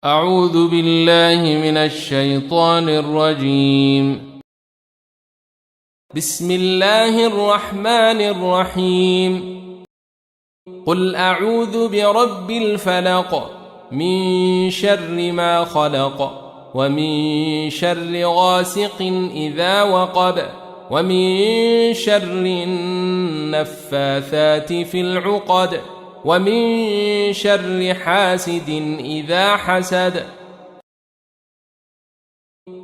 أعوذ بالله من الشيطان الرجيم. بسم الله الرحمن الرحيم. قل أعوذ برب الفلق من شر ما خلق ومن شر غاسق إذا وقب ومن شر النفاثات في العقد ومن شر حاسد إذا حسد.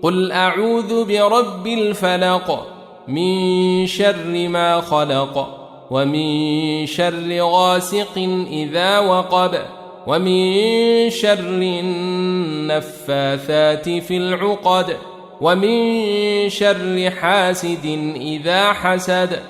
قل أعوذ برب الفلق من شر ما خلق ومن شر غاسق إذا وقب ومن شر النفاثات في العقد ومن شر حاسد إذا حسد.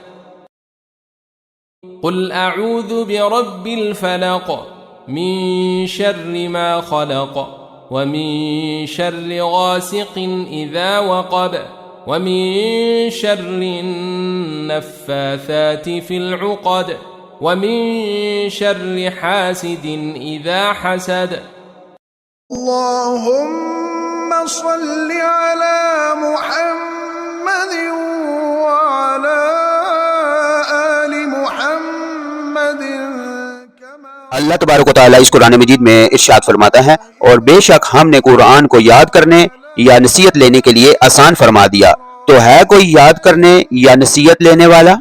قل أعوذ برب الفلق من شر ما خلق ومن شر غاسق إذا وقب ومن شر النفاثات في العقد ومن شر حاسد إذا حسد. اللهم صل على محمد وعلى آل محمد अल्लाह तबारक व तआला इस कुरान मजीद में इरशाद फरमाता है, और बेशक हमने कुरान को याद करने या नसीहत लेने के लिए आसान फरमा दिया। तो है कोई याद करने या नसीहत लेने वाला?